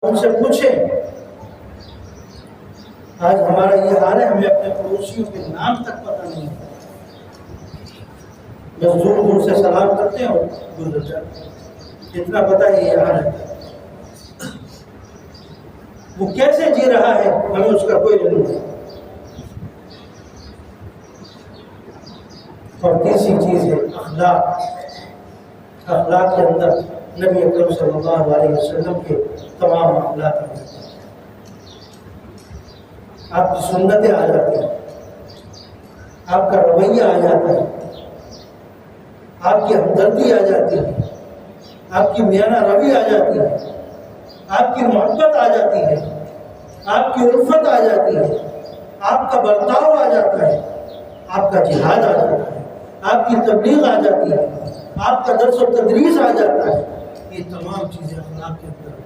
ان سے پوچھیں. آج ہمارا یہ حال ہے، ہمیں اپنے پڑوسیوں کے نام تک پتہ نہیں ہے، بس دور دور سے سلام کرتے ہیں اور گزر جاتے ہیں. اتنا پتہ ہے یہ حال ہے. وہ کیسے جی رہا ہے ہمیں اس کا کوئی علم نہیں. اور تیسری چیز ہے اخلاق. اخلاق کے اندر نبی اکرم صلی اللہ علیہ وسلم کے تمام اخلاق ہیں. آپ کی سنتیں آ جاتی ہیں، آپ کا رویہ آ جاتا ہے، آپ کی ہمدردی آ جاتی ہے، آپ کی میانہ روی آ جاتی ہے، آپ کی محبت آ جاتی ہے، آپ کی الفت آ جاتی ہے، آپ کا برتاؤ آ جاتا ہے، آپ کا جہاد آ جاتا ہے، آپ کی تبلیغ آ جاتی ہے، آپ کا درس و تدریس آ جاتا ہے. یہ تمام چیزیں اخلاق کے اندر